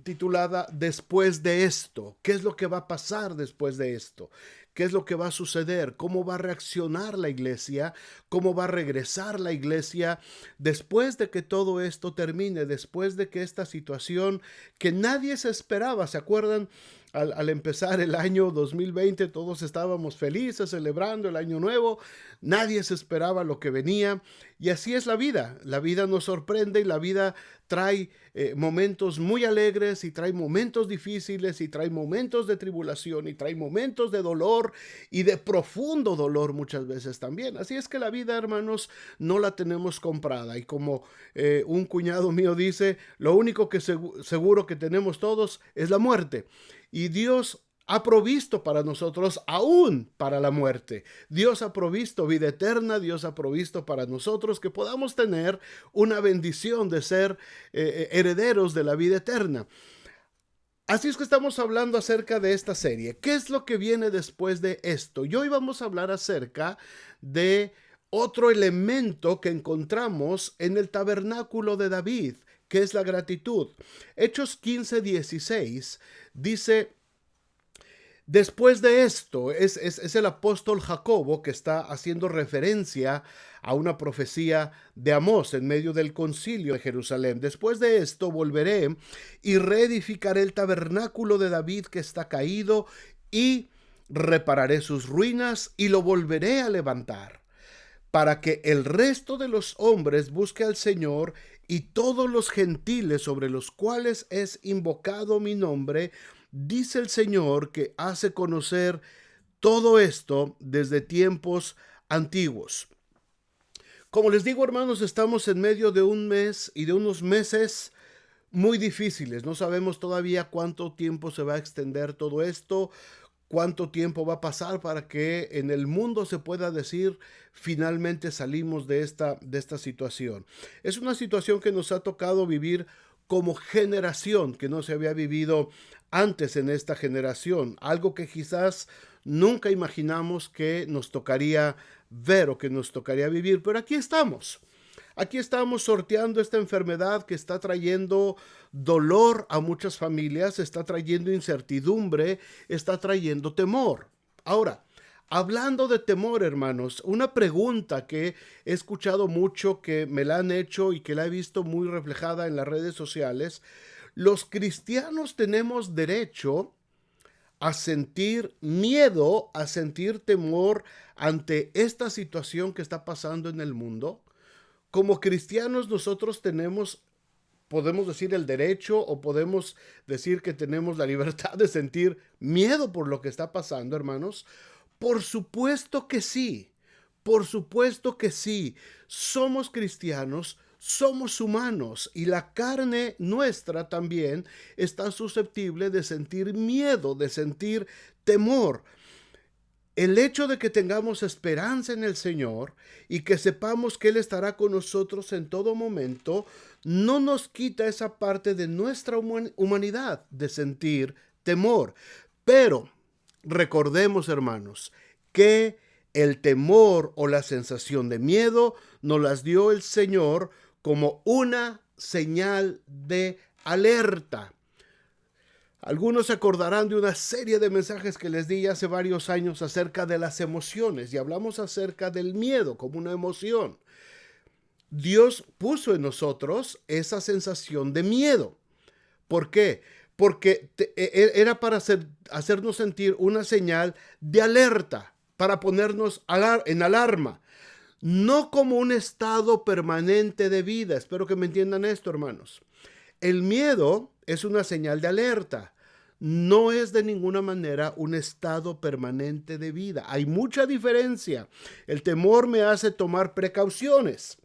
titulada Después de esto. ¿Qué es lo que va a pasar después de esto? ¿Qué es lo que va a suceder? ¿Cómo va a reaccionar la iglesia? ¿Cómo va a regresar la iglesia después de que todo esto termine? Después de que esta situación que nadie se esperaba, ¿se acuerdan? Al empezar el año 2020 todos estábamos felices celebrando el año nuevo, nadie se esperaba lo que venía y así es la vida nos sorprende y la vida trae momentos muy alegres y trae momentos difíciles y trae momentos de tribulación y trae momentos de dolor y de profundo dolor muchas veces también. Así es que la vida, hermanos, no la tenemos comprada y como un cuñado mío dice, lo único que seguro que tenemos todos es la muerte. Y Dios ha provisto para nosotros aún para la muerte. Dios ha provisto vida eterna, Dios ha provisto para nosotros que podamos tener una bendición de ser herederos de la vida eterna. Así es que estamos hablando acerca de esta serie. ¿Qué es lo que viene después de esto? Y hoy vamos a hablar acerca de otro elemento que encontramos en el tabernáculo de David, que es la gratitud. Hechos 15:16 dice: después de esto, es el apóstol Jacobo que está haciendo referencia a una profecía de Amós en medio del concilio de Jerusalén. Después de esto volveré y reedificaré el tabernáculo de David que está caído y repararé sus ruinas y lo volveré a levantar, para que el resto de los hombres busque al Señor y todos los gentiles sobre los cuales es invocado mi nombre, dice el Señor, que hace conocer todo esto desde tiempos antiguos. Como les digo, hermanos, estamos en medio de un mes y de unos meses muy difíciles. No sabemos todavía cuánto tiempo se va a extender todo esto, cuánto tiempo va a pasar para que en el mundo se pueda decir finalmente salimos de esta situación. Es una situación que nos ha tocado vivir como generación, que no se había vivido antes en esta generación, algo que quizás nunca imaginamos que nos tocaría ver o que nos tocaría vivir, pero aquí estamos. Aquí estamos sorteando esta enfermedad que está trayendo dolor a muchas familias, está trayendo incertidumbre, está trayendo temor. Ahora, hablando de temor, hermanos, una pregunta que he escuchado mucho, que me la han hecho y que la he visto muy reflejada en las redes sociales: ¿los cristianos tenemos derecho a sentir miedo, a sentir temor ante esta situación que está pasando en el mundo? Como cristianos nosotros podemos decir el derecho o podemos decir que tenemos la libertad de sentir miedo por lo que está pasando, hermanos. Por supuesto que sí, por supuesto que sí. Somos cristianos, somos humanos y la carne nuestra también está susceptible de sentir miedo, de sentir temor. El hecho de que tengamos esperanza en el Señor y que sepamos que Él estará con nosotros en todo momento, no nos quita esa parte de nuestra humanidad de sentir temor. Pero recordemos, hermanos, que el temor o la sensación de miedo nos las dio el Señor como una señal de alerta. Algunos se acordarán de una serie de mensajes que les di hace varios años acerca de las emociones y hablamos acerca del miedo como una emoción. Dios puso en nosotros esa sensación de miedo. ¿Por qué? Porque era para hacernos sentir una señal de alerta, para ponernos en alarma, no como un estado permanente de vida. Espero que me entiendan esto, hermanos. El miedo es una señal de alerta. No es de ninguna manera un estado permanente de vida. Hay mucha diferencia. El temor me hace tomar precauciones,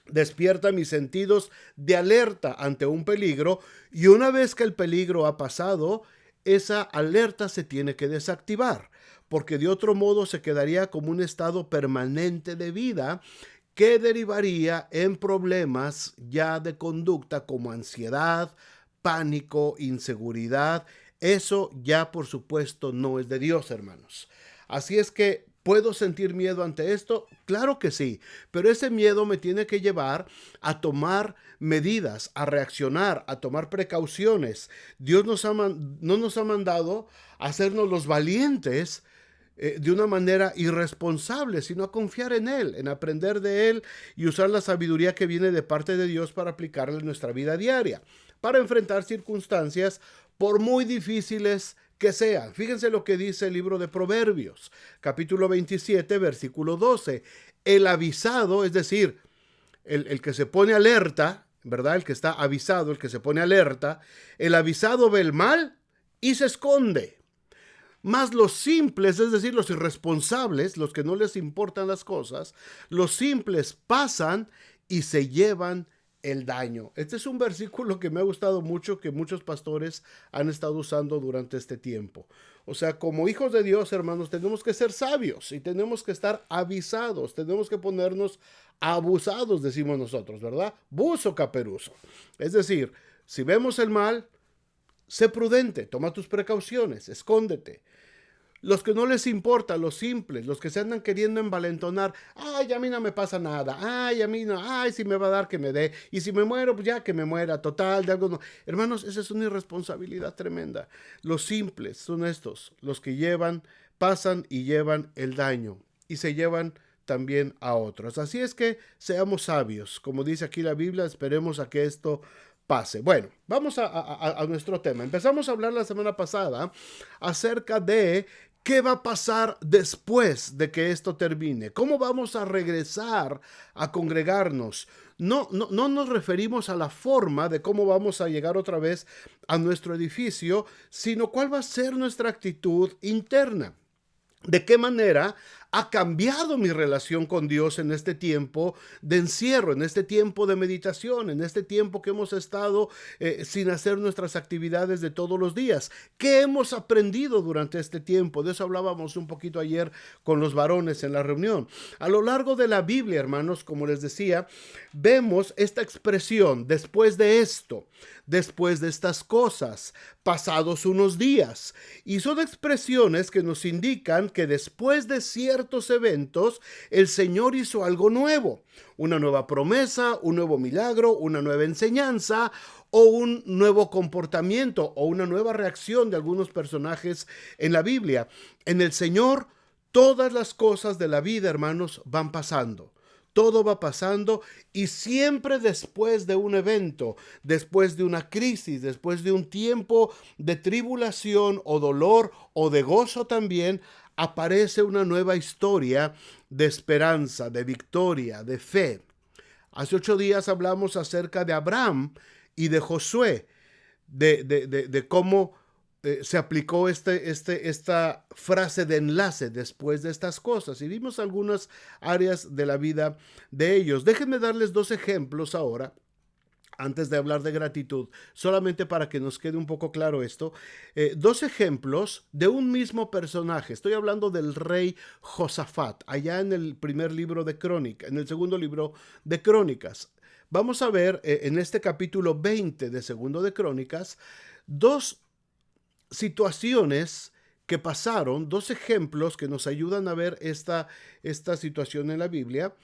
despierta mis sentidos de alerta ante un peligro y una vez que el peligro ha pasado, esa alerta se tiene que desactivar, porque de otro modo se quedaría como un estado permanente de vida que derivaría en problemas ya de conducta como ansiedad, pánico, inseguridad. Eso ya por supuesto no es de Dios, hermanos. Así es que ¿Puedo sentir miedo ante esto? Claro que sí, pero ese miedo me tiene que llevar a tomar medidas, a reaccionar, a tomar precauciones. Dios no nos ha mandado a hacernos los valientes de una manera irresponsable, sino a confiar en Él, en aprender de Él y usar la sabiduría que viene de parte de Dios para aplicarla en nuestra vida diaria, para enfrentar circunstancias por muy difíciles que sean. Fíjense lo que dice el libro de Proverbios, capítulo 27, versículo 12. El avisado, es decir, el que se pone alerta, ¿verdad? El que está avisado, el que se pone alerta, el avisado ve el mal y se esconde. Más los simples, es decir, los irresponsables, los que no les importan las cosas, los simples pasan y se llevan el daño. Este es un versículo que me ha gustado mucho, que muchos pastores han estado usando durante este tiempo. O sea, como hijos de Dios, hermanos, tenemos que ser sabios y tenemos que estar avisados, tenemos que ponernos abusados, decimos nosotros, ¿verdad? Buzo caperuso. Es decir, si vemos el mal, sé prudente, toma tus precauciones, escóndete. Los que no les importa, los simples, los que se andan queriendo envalentonar, ay, a mí no me pasa nada, ay, a mí no, ay, si me va a dar que me dé, y si me muero, pues ya que me muera, total, de algo no. Hermanos, esa es una irresponsabilidad tremenda. Los simples son estos, los que pasan y llevan el daño, y se llevan también a otros. Así es que seamos sabios, como dice aquí la Biblia, esperemos a que esto pase. Bueno, vamos a nuestro tema. Empezamos a hablar la semana pasada acerca de qué va a pasar después de que esto termine. ¿Cómo vamos a regresar a congregarnos? No nos referimos a la forma de cómo vamos a llegar otra vez a nuestro edificio, sino cuál va a ser nuestra actitud interna. ¿De qué manera ha cambiado mi relación con Dios en este tiempo de encierro, en este tiempo de meditación, en este tiempo que hemos estado sin hacer nuestras actividades de todos los días? ¿Qué hemos aprendido durante este tiempo? De eso hablábamos un poquito ayer con los varones en la reunión. A lo largo de la Biblia, hermanos, como les decía, vemos esta expresión: después de esto, después de estas cosas, pasados unos días. Y son expresiones que nos indican que después de ciertos eventos, el Señor hizo algo nuevo, una nueva promesa, un nuevo milagro, una nueva enseñanza o un nuevo comportamiento o una nueva reacción de algunos personajes en la Biblia. En el Señor, todas las cosas de la vida, hermanos, van pasando. Todo va pasando y siempre después de un evento, después de una crisis, después de un tiempo de tribulación o dolor o de gozo también, aparece una nueva historia de esperanza, de victoria, de fe. Hace 8 días hablamos acerca de Abraham y de Josué, de cómo se aplicó esta frase de enlace después de estas cosas, y vimos algunas áreas de la vida de ellos. Déjenme darles 2 ejemplos ahora, antes de hablar de gratitud, solamente para que nos quede un poco claro esto. 2 ejemplos de un mismo personaje. Estoy hablando del rey Josafat, allá en el primer libro de Crónicas, en el segundo libro de Crónicas. Vamos a ver en este capítulo 20 de segundo de Crónicas, 2 situaciones que pasaron, 2 ejemplos que nos ayudan a ver esta situación en la Biblia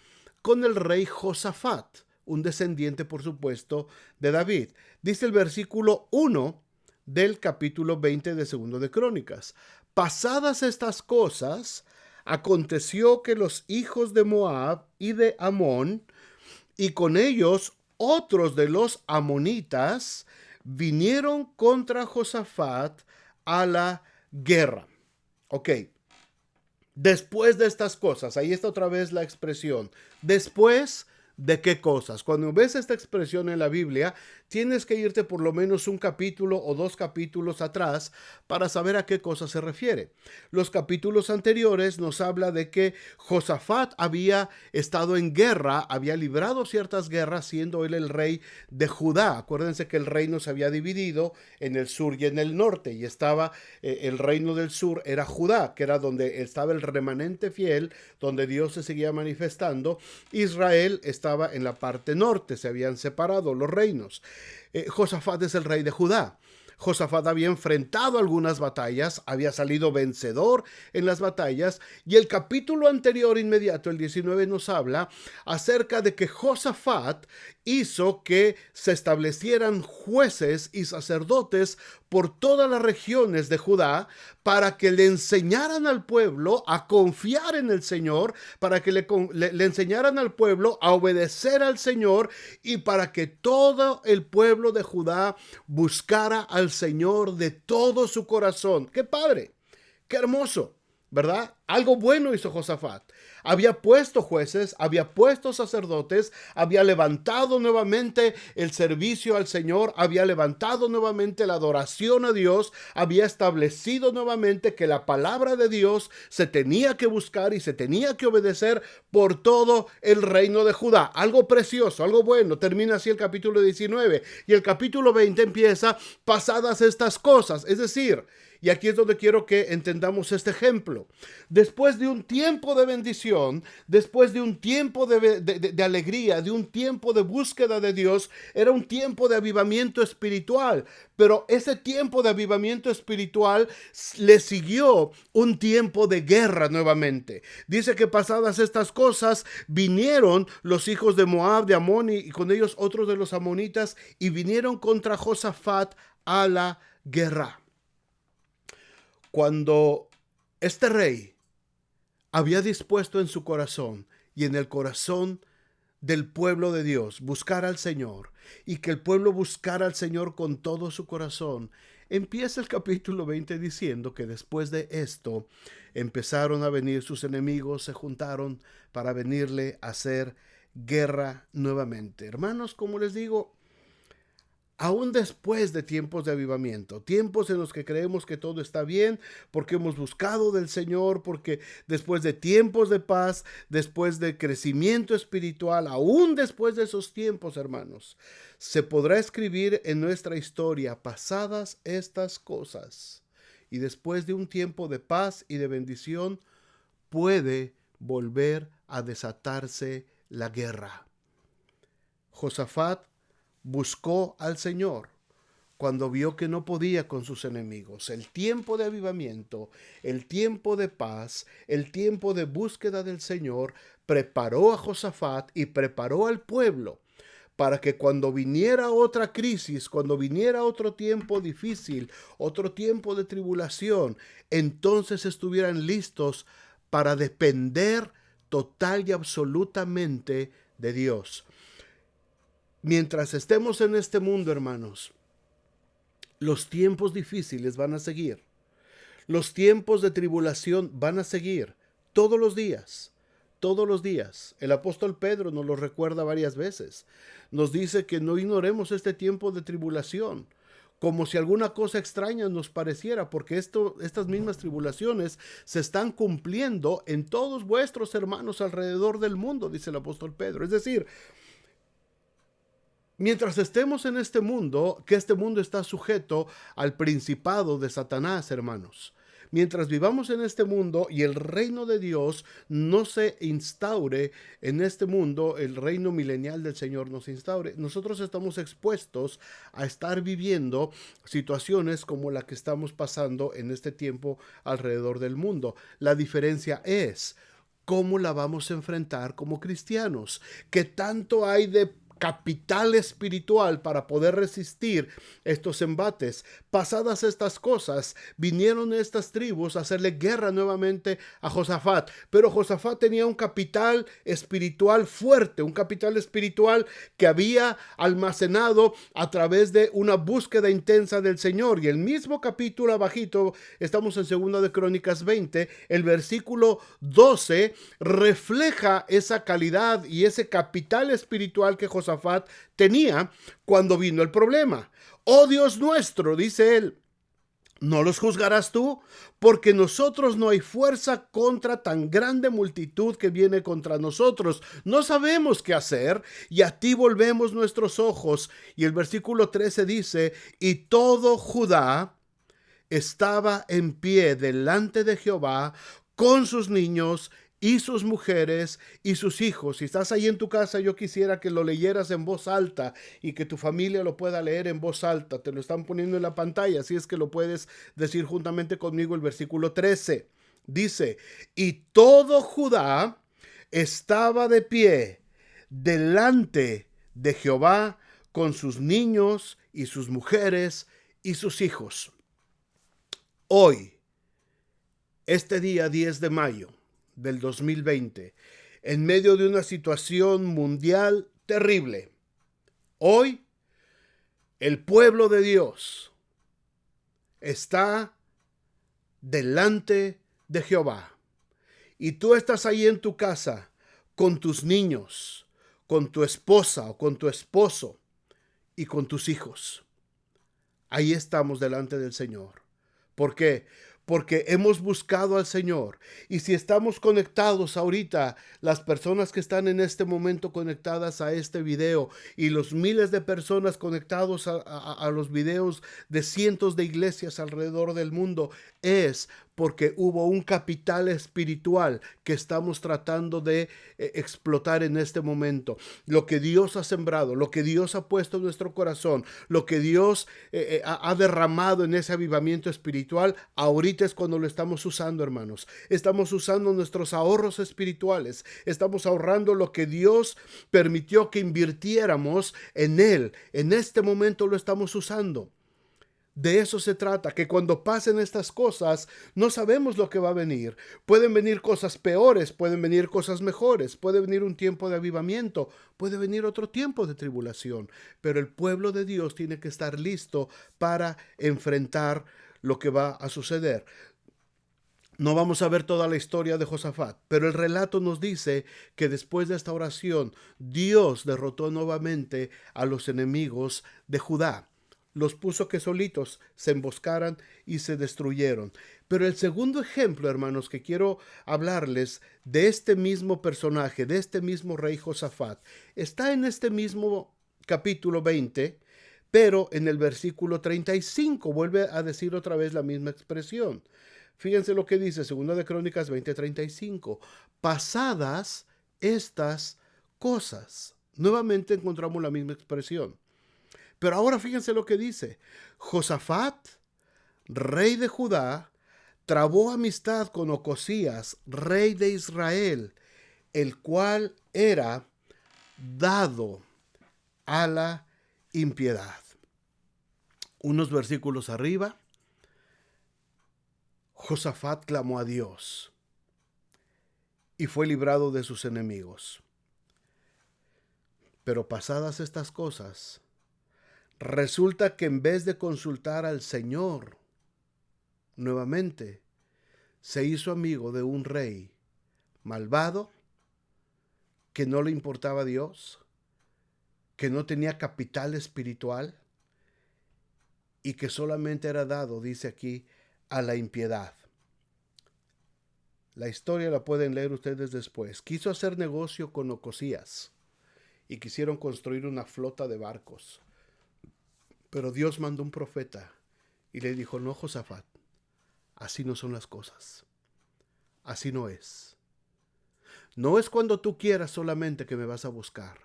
con el rey Josafat, un descendiente, por supuesto, de David. Dice el versículo 1 del capítulo 20 de segundo de Crónicas: pasadas estas cosas, aconteció que los hijos de Moab y de Amón, y con ellos otros de los amonitas, vinieron contra Josafat a la guerra. Ok, después de estas cosas, ahí está otra vez la expresión, después de qué cosas. Cuando ves esta expresión en la Biblia, tienes que irte por lo menos un capítulo o 2 capítulos atrás para saber a qué cosa se refiere. Los capítulos anteriores nos habla de que Josafat había estado en guerra, había librado ciertas guerras siendo él el rey de Judá. Acuérdense que el reino se había dividido en el sur y en el norte, y estaba el reino del sur era Judá, que era donde estaba el remanente fiel, donde Dios se seguía manifestando. Israel estaba en la parte norte, se habían separado los reinos. Josafat es el rey de Judá. Josafat había enfrentado algunas batallas, había salido vencedor en las batallas, y el capítulo anterior inmediato, el 19, nos habla acerca de que Josafat hizo que se establecieran jueces y sacerdotes por todas las regiones de Judá para que le enseñaran al pueblo a confiar en el Señor, para que le enseñaran al pueblo a obedecer al Señor y para que todo el pueblo de Judá buscara al Señor de todo su corazón. ¡Qué padre! ¡Qué hermoso! ¿Verdad? Algo bueno hizo Josafat. Había puesto jueces, había puesto sacerdotes, había levantado nuevamente el servicio al Señor, había levantado nuevamente la adoración a Dios, había establecido nuevamente que la palabra de Dios se tenía que buscar y se tenía que obedecer por todo el reino de Judá. Algo precioso, algo bueno. Termina así el capítulo 19 y el capítulo 20 empieza pasadas estas cosas, es decir, y aquí es donde quiero que entendamos este ejemplo. Después de un tiempo de bendición, después de un tiempo de alegría, de un tiempo de búsqueda de Dios, era un tiempo de avivamiento espiritual. Pero ese tiempo de avivamiento espiritual le siguió un tiempo de guerra nuevamente. Dice que pasadas estas cosas vinieron los hijos de Moab, de Amón y con ellos otros de los amonitas y vinieron contra Josafat a la guerra. Cuando este rey había dispuesto en su corazón y en el corazón del pueblo de Dios buscar al Señor y que el pueblo buscara al Señor con todo su corazón, empieza el capítulo 20 diciendo que después de esto empezaron a venir sus enemigos, se juntaron para venirle a hacer guerra nuevamente. Hermanos, como les digo, aún después de tiempos de avivamiento, tiempos en los que creemos que todo está bien, porque hemos buscado del Señor, porque después de tiempos de paz, después de crecimiento espiritual, aún después de esos tiempos, hermanos, se podrá escribir en nuestra historia pasadas estas cosas. Y después de un tiempo de paz y de bendición, puede volver a desatarse la guerra. Josafat buscó al Señor cuando vio que no podía con sus enemigos. El tiempo de avivamiento, el tiempo de paz, el tiempo de búsqueda del Señor preparó a Josafat y preparó al pueblo para que cuando viniera otra crisis, cuando viniera otro tiempo difícil, otro tiempo de tribulación, entonces estuvieran listos para depender total y absolutamente de Dios. Mientras estemos en este mundo, hermanos, los tiempos difíciles van a seguir. Los tiempos de tribulación van a seguir todos los días. Todos los días. El apóstol Pedro nos lo recuerda varias veces. Nos dice que no ignoremos este tiempo de tribulación, como si alguna cosa extraña nos pareciera, porque estas mismas tribulaciones se están cumpliendo en todos vuestros hermanos alrededor del mundo, dice el apóstol Pedro. Es decir, mientras estemos en este mundo, que este mundo está sujeto al principado de Satanás, hermanos. Mientras vivamos en este mundo y el reino de Dios no se instaure en este mundo, el reino milenial del Señor no se instaure, nosotros estamos expuestos a estar viviendo situaciones como la que estamos pasando en este tiempo alrededor del mundo. La diferencia es cómo la vamos a enfrentar como cristianos. ¿Qué tanto hay de capital espiritual para poder resistir estos embates? Pasadas estas cosas, vinieron estas tribus a hacerle guerra nuevamente a Josafat, pero Josafat tenía un capital espiritual fuerte, un capital espiritual que había almacenado a través de una búsqueda intensa del Señor. Y el mismo capítulo abajito, estamos en 2 de Crónicas 20, el versículo 12 refleja esa calidad y ese capital espiritual que Josafat tenía cuando vino el problema. Oh Dios nuestro, dice él, ¿no los juzgarás tú? Porque nosotros no hay fuerza contra tan grande multitud que viene contra nosotros. No sabemos qué hacer y a ti volvemos nuestros ojos. Y el versículo 13 dice, y todo Judá estaba en pie delante de Jehová con sus niños y sus mujeres y sus hijos. Si estás ahí en tu casa, yo quisiera que lo leyeras en voz alta y que tu familia lo pueda leer en voz alta. Te lo están poniendo en la pantalla, así es que lo puedes decir juntamente conmigo. El versículo 13 dice: y todo Judá estaba de pie delante de Jehová con sus niños y sus mujeres y sus hijos. Hoy, este día 10 de mayo del 2020, en medio de una situación mundial terrible, hoy el pueblo de Dios está delante de Jehová. Y tú estás ahí en tu casa con tus niños, con tu esposa o con tu esposo y con tus hijos. Ahí estamos delante del Señor. ¿Por qué? Porque hemos buscado al Señor. Y si estamos conectados ahorita, las personas que están en este momento conectadas a este video y los miles de personas conectados a los videos de cientos de iglesias alrededor del mundo, es porque hubo un capital espiritual que estamos tratando de explotar en este momento. Lo que Dios ha sembrado, lo que Dios ha puesto en nuestro corazón, lo que Dios ha derramado en ese avivamiento espiritual, ahorita es cuando lo estamos usando, hermanos. Estamos usando nuestros ahorros espirituales, estamos ahorrando lo que Dios permitió que invirtiéramos en Él. En este momento lo estamos usando. De eso se trata, que cuando pasen estas cosas, no sabemos lo que va a venir. Pueden venir cosas peores, pueden venir cosas mejores, puede venir un tiempo de avivamiento, puede venir otro tiempo de tribulación, pero el pueblo de Dios tiene que estar listo para enfrentar lo que va a suceder. No vamos a ver toda la historia de Josafat, pero el relato nos dice que después de esta oración, Dios derrotó nuevamente a los enemigos de Judá. Los puso que solitos se emboscaran y se destruyeron. Pero el segundo ejemplo, hermanos, que quiero hablarles de este mismo personaje, de este mismo rey Josafat, está en este mismo capítulo 20, pero en el versículo 35 vuelve a decir otra vez la misma expresión. Fíjense lo que dice 2 de Crónicas 20:35. Pasadas estas cosas. Nuevamente encontramos la misma expresión. Pero ahora fíjense lo que dice. Josafat, rey de Judá, trabó amistad con Ocosías, rey de Israel, el cual era dado a la impiedad. Unos versículos arriba, Josafat clamó a Dios y fue librado de sus enemigos. Pero pasadas estas cosas, resulta que en vez de consultar al Señor nuevamente, se hizo amigo de un rey malvado que no le importaba a Dios, que no tenía capital espiritual y que solamente era dado, dice aquí, a la impiedad. La historia la pueden leer ustedes después. Quiso hacer negocio con Ocosías y quisieron construir una flota de barcos. Pero Dios mandó un profeta y le dijo: no, Josafat, así no son las cosas. Así no es. No es cuando tú quieras solamente que me vas a buscar.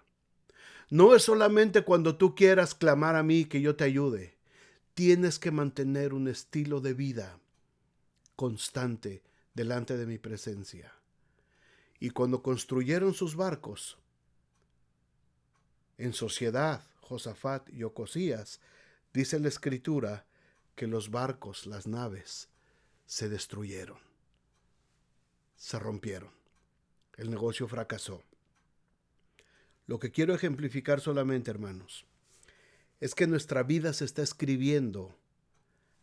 No es solamente cuando tú quieras clamar a mí que yo te ayude. Tienes que mantener un estilo de vida constante delante de mi presencia. Y cuando construyeron sus barcos en sociedad, Josafat y Ocosías, dice la Escritura que los barcos, las naves, se destruyeron, se rompieron. El negocio fracasó. Lo que quiero ejemplificar solamente, hermanos, es que nuestra vida se está escribiendo,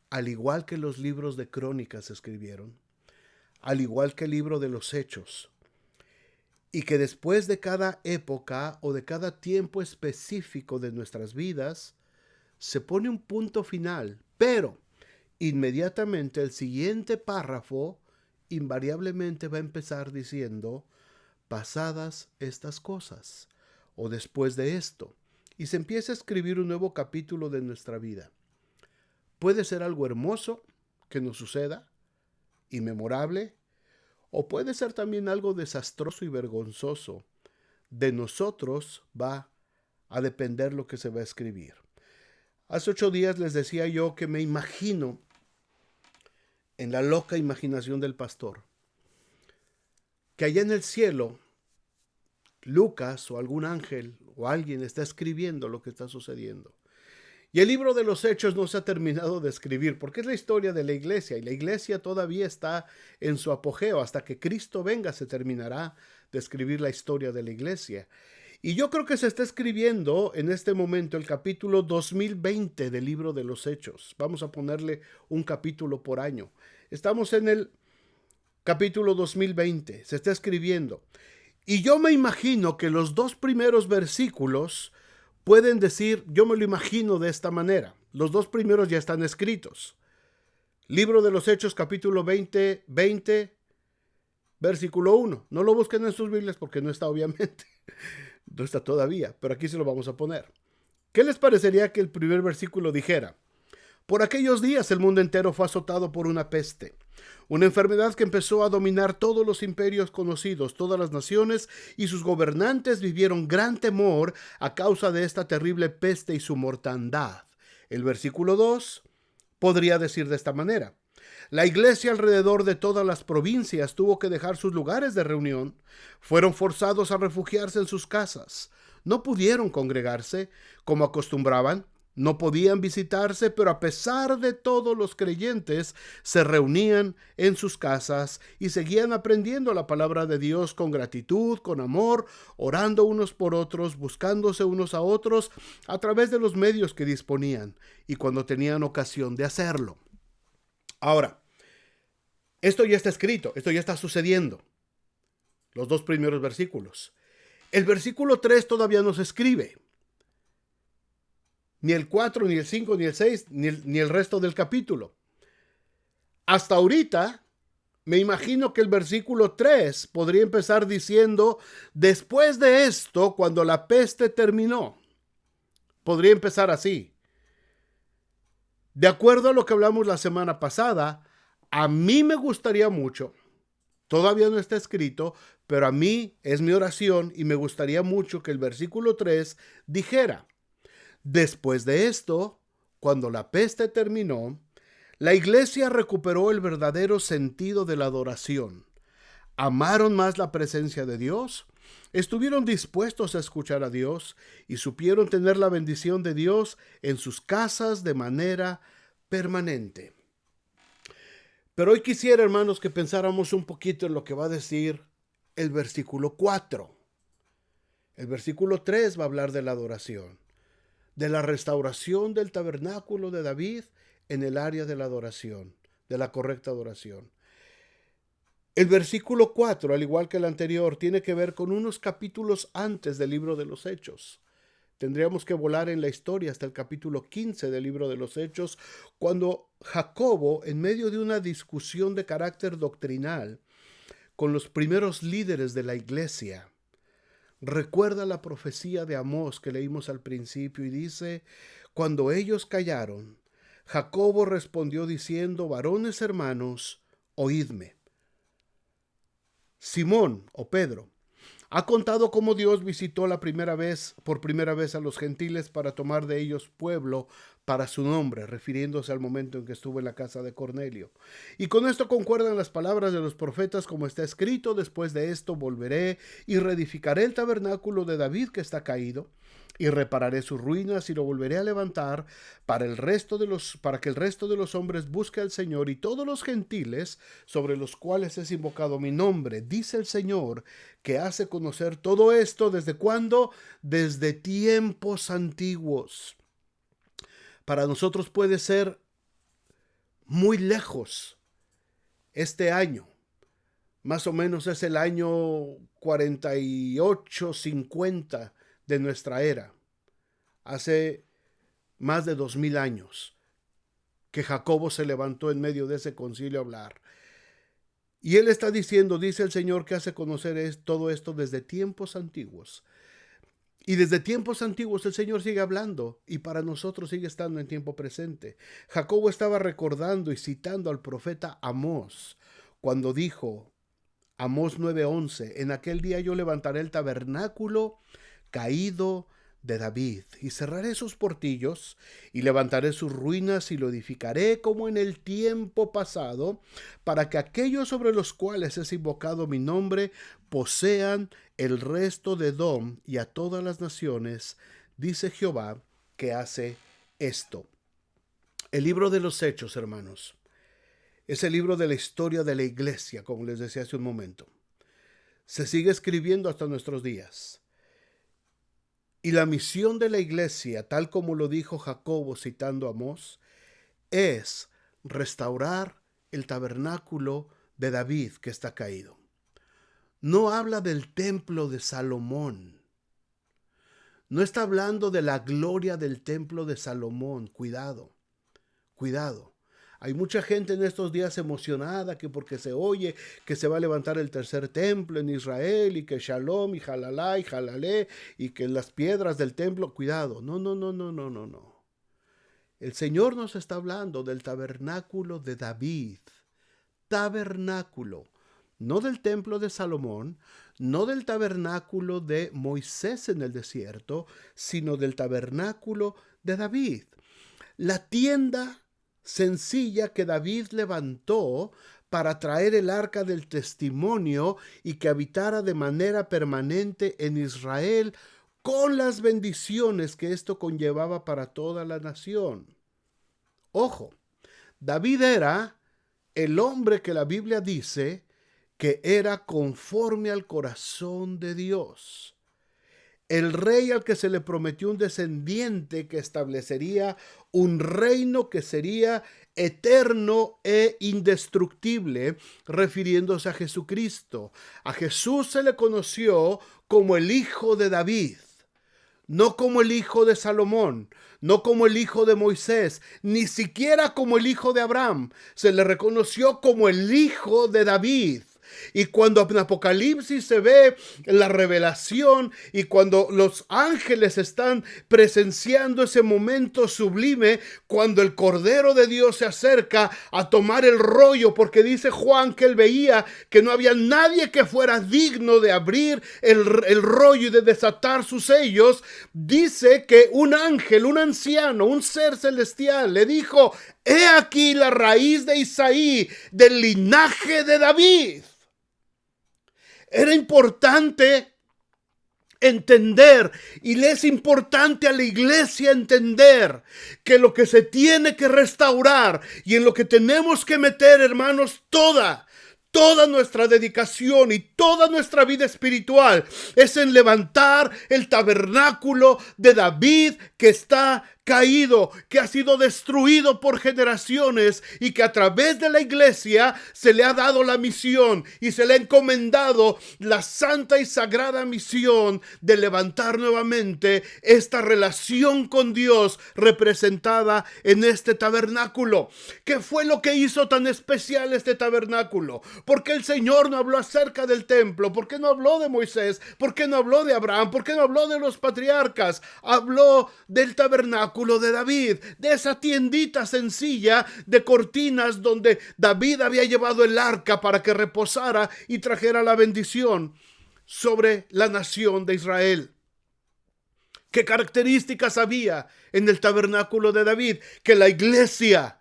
al igual que los libros de crónicas se escribieron, al igual que el libro de los Hechos, y que después de cada época o de cada tiempo específico de nuestras vidas, se pone un punto final, pero inmediatamente el siguiente párrafo invariablemente va a empezar diciendo: pasadas estas cosas, o después de esto, y se empieza a escribir un nuevo capítulo de nuestra vida. Puede ser algo hermoso que nos suceda, inmemorable, o puede ser también algo desastroso y vergonzoso. De nosotros va a depender lo que se va a escribir. Hace 8 días les decía yo que me imagino, en la loca imaginación del pastor, que allá en el cielo Lucas o algún ángel o alguien está escribiendo lo que está sucediendo. Y el libro de los Hechos no se ha terminado de escribir porque es la historia de la iglesia y la iglesia todavía está en su apogeo. Hasta que Cristo venga se terminará de escribir la historia de la iglesia. Y yo creo que se está escribiendo en este momento el capítulo 2020 del libro de los Hechos. Vamos a ponerle un capítulo por año. Estamos en el capítulo 2020. Se está escribiendo. Y yo me imagino que los 2 primeros versículos pueden decir, yo me lo imagino de esta manera. Los 2 primeros ya están escritos. Libro de los Hechos, capítulo 20, versículo 1. No lo busquen en sus Biblias porque no está, obviamente. No está todavía, pero aquí se lo vamos a poner. ¿Qué les parecería que el primer versículo dijera? Por aquellos días el mundo entero fue azotado por una peste, una enfermedad que empezó a dominar todos los imperios conocidos, todas las naciones, y sus gobernantes vivieron gran temor a causa de esta terrible peste y su mortandad. El versículo 2 podría decir de esta manera: la iglesia alrededor de todas las provincias tuvo que dejar sus lugares de reunión, fueron forzados a refugiarse en sus casas, no pudieron congregarse como acostumbraban, no podían visitarse, pero a pesar de todo los creyentes se reunían en sus casas y seguían aprendiendo la palabra de Dios con gratitud, con amor, orando unos por otros, buscándose unos a otros a través de los medios que disponían y cuando tenían ocasión de hacerlo. Ahora, esto ya está escrito, esto ya está sucediendo. Los 2 primeros versículos. El versículo 3 todavía no se escribe. Ni el 4, ni el 5, ni el 6, ni el resto del capítulo. Hasta ahorita, me imagino que el versículo 3 podría empezar diciendo, después de esto, cuando la peste terminó. Podría empezar así. De acuerdo a lo que hablamos la semana pasada, a mí me gustaría mucho, todavía no está escrito, pero a mí es mi oración y me gustaría mucho que el versículo 3 dijera, después de esto, cuando la peste terminó, la iglesia recuperó el verdadero sentido de la adoración. Amaron más la presencia de Dios, estuvieron dispuestos a escuchar a Dios y supieron tener la bendición de Dios en sus casas de manera permanente. Pero hoy quisiera, hermanos, que pensáramos un poquito en lo que va a decir el versículo 4. El versículo 3 va a hablar de la adoración, de la restauración del tabernáculo de David en el área de la adoración, de la correcta adoración. El versículo 4, al igual que el anterior, tiene que ver con unos capítulos antes del libro de los Hechos. Tendríamos que volar en la historia hasta el capítulo 15 del libro de los Hechos, cuando Jacobo, en medio de una discusión de carácter doctrinal con los primeros líderes de la iglesia, recuerda la profecía de Amós que leímos al principio y dice, cuando ellos callaron, Jacobo respondió diciendo, varones hermanos, oídme. Simón o Pedro ha contado cómo Dios visitó por primera vez a los gentiles para tomar de ellos pueblo para su nombre, refiriéndose al momento en que estuvo en la casa de Cornelio. Y con esto concuerdan las palabras de los profetas como está escrito, después de esto volveré y reedificaré el tabernáculo de David que está caído, y repararé sus ruinas y lo volveré a levantar para que el resto de los hombres busque al Señor y todos los gentiles sobre los cuales es invocado mi nombre, dice el Señor, que hace conocer todo esto ¿desde cuándo? Desde tiempos antiguos. Para nosotros puede ser muy lejos este año. Más o menos es el año 48, 50 de nuestra era. Hace más de 2000 años que Jacobo se levantó en medio de ese concilio a hablar. Y él está diciendo, dice el Señor, que hace conocer todo esto desde tiempos antiguos. Y desde tiempos antiguos el Señor sigue hablando y para nosotros sigue estando en tiempo presente. Jacobo estaba recordando y citando al profeta Amós cuando dijo Amós 9:11. En aquel día yo levantaré el tabernáculo caído de David, y cerraré sus portillos, y levantaré sus ruinas, y lo edificaré como en el tiempo pasado, para que aquellos sobre los cuales es invocado mi nombre posean el resto de Edom y a todas las naciones, dice Jehová, que hace esto. El libro de los Hechos, hermanos, es el libro de la historia de la iglesia, como les decía hace un momento. Se sigue escribiendo hasta nuestros días. Y la misión de la iglesia, tal como lo dijo Jacobo citando a Amós, es restaurar el tabernáculo de David que está caído. No habla del templo de Salomón. No está hablando de la gloria del templo de Salomón. Cuidado, cuidado. Hay mucha gente en estos días emocionada que porque se oye que se va a levantar el tercer templo en Israel y que Shalom y Jalalá y Jalalé y que las piedras del templo. Cuidado, no. El Señor nos está hablando del tabernáculo de David. Tabernáculo. No del templo de Salomón, no del tabernáculo de Moisés en el desierto, sino del tabernáculo de David. La tienda sencilla que David levantó para traer el arca del testimonio y que habitara de manera permanente en Israel con las bendiciones que esto conllevaba para toda la nación. Ojo, David era el hombre que la Biblia dice que era conforme al corazón de Dios. El rey al que se le prometió un descendiente que establecería un reino que sería eterno e indestructible, refiriéndose a Jesucristo. A Jesús se le conoció como el hijo de David, no como el hijo de Salomón, no como el hijo de Moisés, ni siquiera como el hijo de Abraham. Se le reconoció como el hijo de David. Y cuando en Apocalipsis se ve la revelación y cuando los ángeles están presenciando ese momento sublime, cuando el Cordero de Dios se acerca a tomar el rollo, porque dice Juan que él veía que no había nadie que fuera digno de abrir el rollo y de desatar sus sellos, dice que un ángel, un anciano, un ser celestial le dijo: he aquí la raíz de Isaí, del linaje de David. Era importante entender, y le es importante a la iglesia entender que lo que se tiene que restaurar y en lo que tenemos que meter, hermanos, toda nuestra dedicación y toda nuestra vida espiritual es en levantar el tabernáculo de David que está caído, que ha sido destruido por generaciones y que a través de la iglesia se le ha dado la misión y se le ha encomendado la santa y sagrada misión de levantar nuevamente esta relación con Dios representada en este tabernáculo. ¿Qué fue lo que hizo tan especial este tabernáculo? ¿Por qué el Señor no habló acerca del templo? ¿Por qué no habló de Moisés? ¿Por qué no habló de Abraham? ¿Por qué no habló de los patriarcas? Habló del tabernáculo de David, de esa tiendita sencilla de cortinas donde David había llevado el arca para que reposara y trajera la bendición sobre la nación de Israel. ¿Qué características había en el tabernáculo de David? Que la iglesia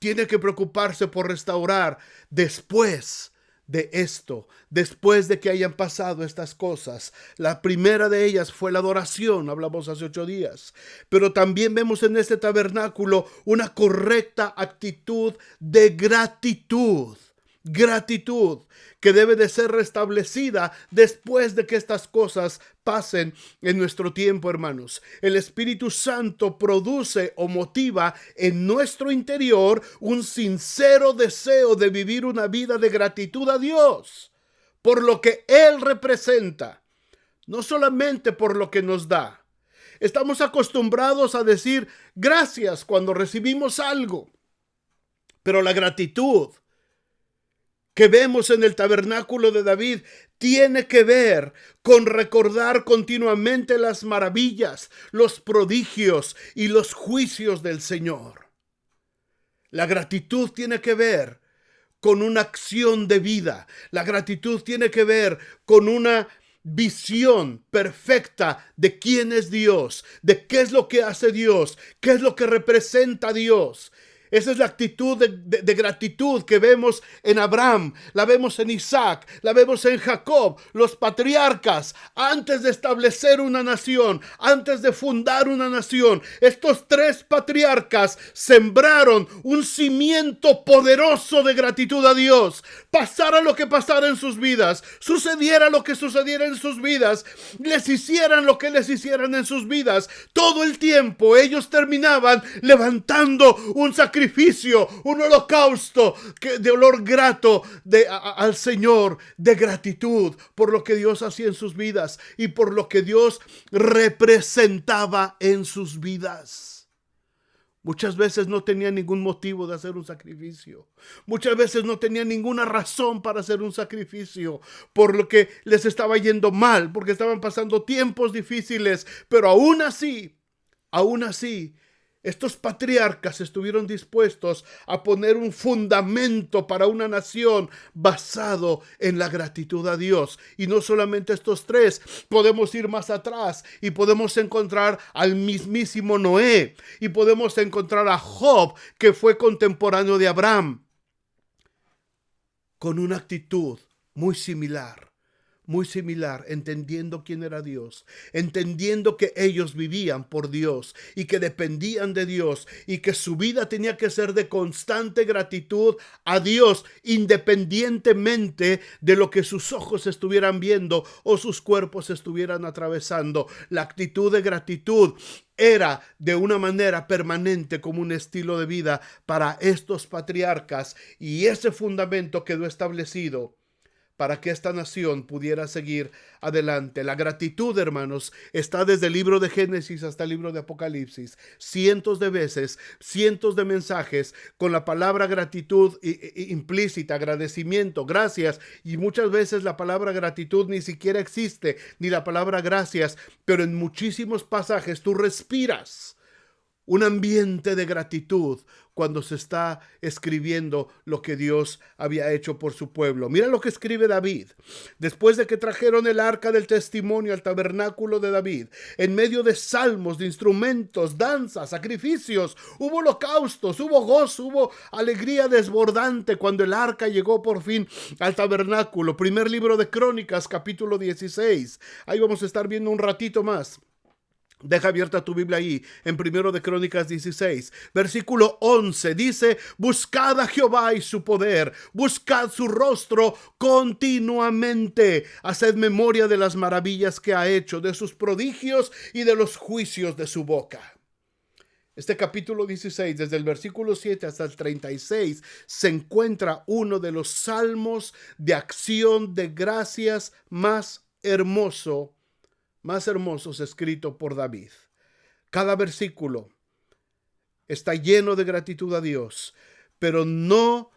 tiene que preocuparse por restaurar después de esto, después de que hayan pasado estas cosas. La primera de ellas fue la adoración, hablamos hace 8 días, pero también vemos en este tabernáculo una correcta actitud de gratitud que debe de ser restablecida después de que estas cosas pasen en nuestro tiempo, hermanos. El Espíritu Santo produce o motiva en nuestro interior un sincero deseo de vivir una vida de gratitud a Dios por lo que Él representa, no solamente por lo que nos da. Estamos acostumbrados a decir gracias cuando recibimos algo, pero la gratitud que vemos en el tabernáculo de David tiene que ver con recordar continuamente las maravillas, los prodigios y los juicios del Señor. La gratitud tiene que ver con una acción de vida. La gratitud tiene que ver con una visión perfecta de quién es Dios, de qué es lo que hace Dios, qué es lo que representa Dios. Esa es la actitud de gratitud que vemos en Abraham, la vemos en Isaac, la vemos en Jacob, los patriarcas. Antes de establecer una nación, antes de fundar una nación, estos tres patriarcas sembraron un cimiento poderoso de gratitud a Dios. Pasara lo que pasara en sus vidas, sucediera lo que sucediera en sus vidas, les hicieran lo que les hicieran en sus vidas, todo el tiempo ellos terminaban levantando un sacrificio, un holocausto de olor grato al Señor, de gratitud por lo que Dios hacía en sus vidas y por lo que Dios representaba en sus vidas. Muchas veces no tenían ningún motivo de hacer un sacrificio. Muchas veces no tenían ninguna razón para hacer un sacrificio, por lo que les estaba yendo mal, porque estaban pasando tiempos difíciles, pero aún así, estos patriarcas estuvieron dispuestos a poner un fundamento para una nación basado en la gratitud a Dios. Y no solamente estos tres, podemos ir más atrás y podemos encontrar al mismísimo Noé y podemos encontrar a Job, que fue contemporáneo de Abraham, con una actitud muy similar, entendiendo quién era Dios, entendiendo que ellos vivían por Dios y que dependían de Dios y que su vida tenía que ser de constante gratitud a Dios, independientemente de lo que sus ojos estuvieran viendo o sus cuerpos estuvieran atravesando. La actitud de gratitud era de una manera permanente como un estilo de vida para estos patriarcas, y ese fundamento quedó establecido para que esta nación pudiera seguir adelante. La gratitud, hermanos, está desde el libro de Génesis hasta el libro de Apocalipsis. Cientos de veces, cientos de mensajes con la palabra gratitud implícita, agradecimiento, gracias. Y muchas veces la palabra gratitud ni siquiera existe, ni la palabra gracias, pero en muchísimos pasajes tú respiras un ambiente de gratitud cuando se está escribiendo lo que Dios había hecho por su pueblo. Mira lo que escribe David. Después de que trajeron el arca del testimonio al tabernáculo de David, en medio de salmos, de instrumentos, danzas, sacrificios, hubo holocaustos, hubo gozo, hubo alegría desbordante cuando el arca llegó por fin al tabernáculo. Primer libro de Crónicas, capítulo 16. Ahí vamos a estar viendo un ratito más. Deja abierta tu Biblia ahí, en Primero de Crónicas 16, versículo 11, dice: buscad a Jehová y su poder, buscad su rostro continuamente, haced memoria de las maravillas que ha hecho, de sus prodigios y de los juicios de su boca. Este capítulo 16, desde el versículo 7 hasta el 36, se encuentra uno de los salmos de acción de gracias más hermosos escrito por David. Cada versículo está lleno de gratitud a Dios, pero no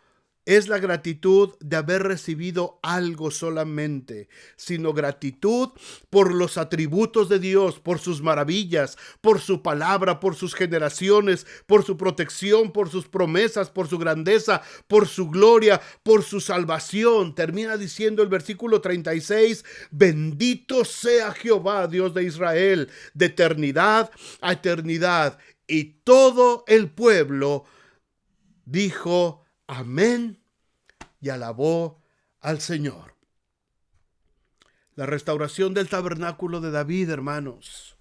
es la gratitud de haber recibido algo solamente, sino gratitud por los atributos de Dios, por sus maravillas, por su palabra, por sus generaciones, por su protección, por sus promesas, por su grandeza, por su gloria, por su salvación. Termina diciendo el versículo 36, bendito sea Jehová, Dios de Israel, de eternidad a eternidad. Y todo el pueblo dijo amén y alabó al Señor. La restauración del tabernáculo de David, hermanos,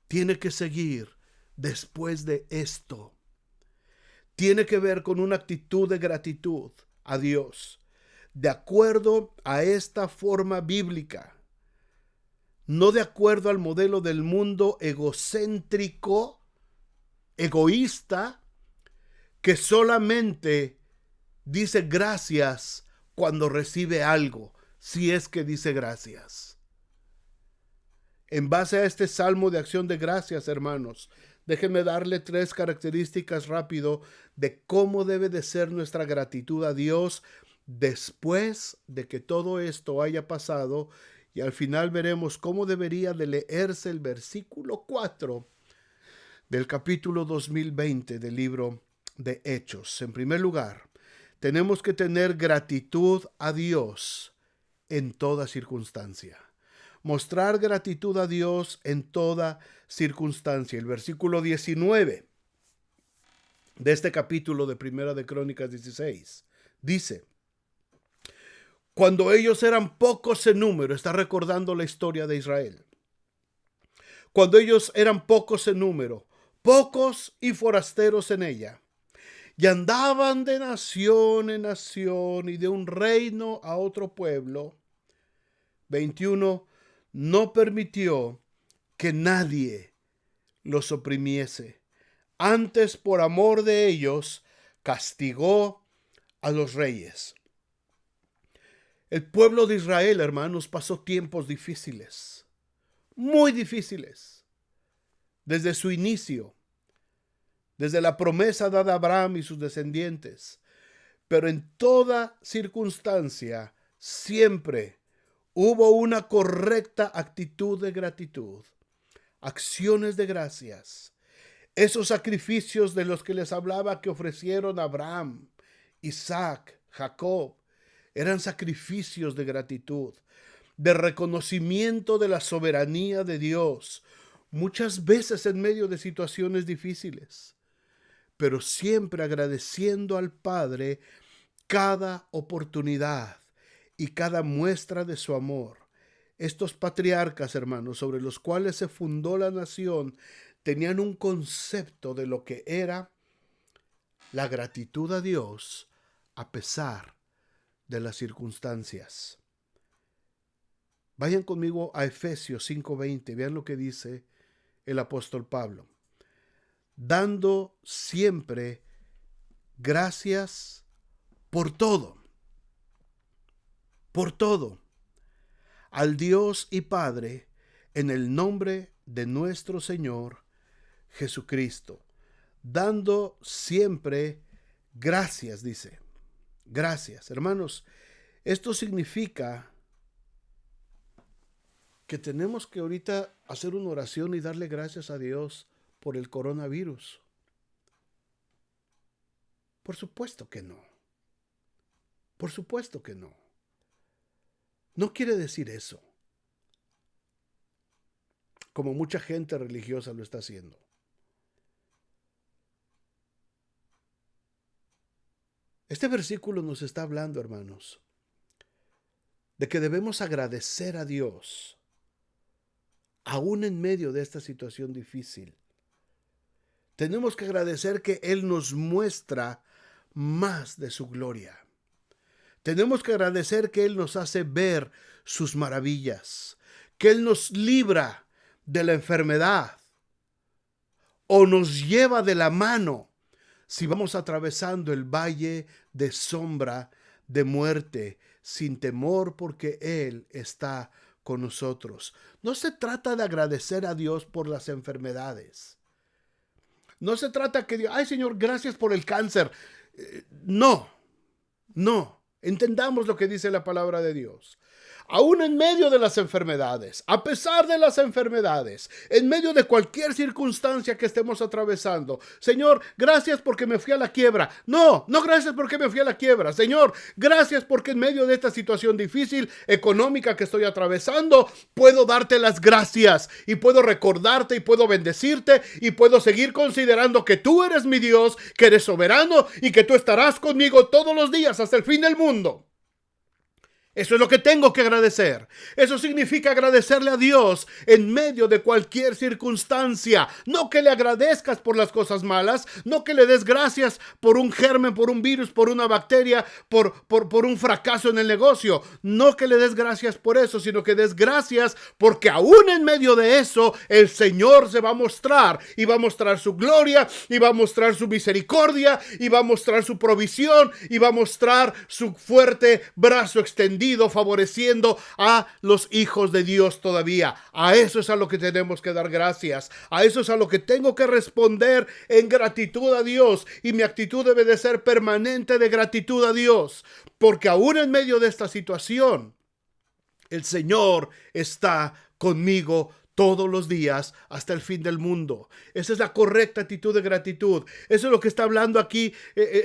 tiene que seguir después de esto. Tiene que ver con una actitud de gratitud a Dios, de acuerdo a esta forma bíblica, no de acuerdo al modelo del mundo egocéntrico, egoísta, que solamente dice gracias cuando recibe algo, si es que dice gracias. En base a este salmo de acción de gracias, hermanos, déjenme darle 3 características rápido de cómo debe de ser nuestra gratitud a Dios después de que todo esto haya pasado, y al final veremos cómo debería de leerse el versículo 4 del capítulo 2020 del libro de Hechos. En primer lugar, tenemos que tener gratitud a Dios en toda circunstancia. Mostrar gratitud a Dios en toda circunstancia. El versículo 19 de este capítulo de Primera de Crónicas 16 dice: cuando ellos eran pocos en número, está recordando la historia de Israel. Cuando ellos eran pocos en número, pocos y forasteros en ella, y andaban de nación en nación y de un reino a otro pueblo. 21. No permitió que nadie los oprimiese. Antes, por amor de ellos, castigó a los reyes. El pueblo de Israel, hermanos, pasó tiempos difíciles, muy difíciles, desde su inicio, desde la promesa dada a Abraham y sus descendientes. Pero en toda circunstancia, siempre hubo una correcta actitud de gratitud, acciones de gracias. Esos sacrificios de los que les hablaba que ofrecieron Abraham, Isaac, Jacob, eran sacrificios de gratitud, de reconocimiento de la soberanía de Dios, muchas veces en medio de situaciones difíciles, pero siempre agradeciendo al Padre cada oportunidad y cada muestra de su amor. Estos patriarcas, hermanos, sobre los cuales se fundó la nación, tenían un concepto de lo que era la gratitud a Dios a pesar de las circunstancias. Vayan conmigo a Efesios 5:20, vean lo que dice el apóstol Pablo. Dando siempre gracias por todo, al Dios y Padre, en el nombre de nuestro Señor Jesucristo. Dando siempre gracias, dice. Gracias, hermanos. Esto significa que tenemos que ahorita hacer una oración y darle gracias a Dios por el coronavirus. Por supuesto que no. Por supuesto que no. No quiere decir eso, como mucha gente religiosa lo está haciendo. Este versículo nos está hablando, hermanos, de que debemos agradecer a Dios, aún en medio de esta situación difícil. Tenemos que agradecer que Él nos muestra más de su gloria. Tenemos que agradecer que Él nos hace ver sus maravillas, que Él nos libra de la enfermedad o nos lleva de la mano si vamos atravesando el valle de sombra de muerte, sin temor, porque Él está con nosotros. No se trata de agradecer a Dios por las enfermedades. No se trata que Dios, ay Señor, gracias por el cáncer. No. Entendamos lo que dice la palabra de Dios. Aún en medio de las enfermedades, a pesar de las enfermedades, en medio de cualquier circunstancia que estemos atravesando, Señor, gracias porque me fui a la quiebra. No gracias porque me fui a la quiebra. Señor, gracias porque en medio de esta situación difícil económica que estoy atravesando, puedo darte las gracias y puedo recordarte y puedo bendecirte y puedo seguir considerando que tú eres mi Dios, que eres soberano y que tú estarás conmigo todos los días hasta el fin del mundo. Eso es lo que tengo que agradecer. Eso significa agradecerle a Dios en medio de cualquier circunstancia. No que le agradezcas por las cosas malas, no que le des gracias por un germen, por un virus, por una bacteria, por un fracaso en el negocio. No que le des gracias por eso, sino que des gracias porque aún en medio de eso el Señor se va a mostrar y va a mostrar su gloria y va a mostrar su misericordia y va a mostrar su provisión y va a mostrar su fuerte brazo extendido, favoreciendo a los hijos de Dios todavía. A eso es a lo que tenemos que dar gracias. A eso es a lo que tengo que responder en gratitud a Dios. Y mi actitud debe de ser permanente de gratitud a Dios. Porque aún en medio de esta situación, el Señor está conmigo todos los días hasta el fin del mundo. Esa es la correcta actitud de gratitud. Eso es lo que está hablando aquí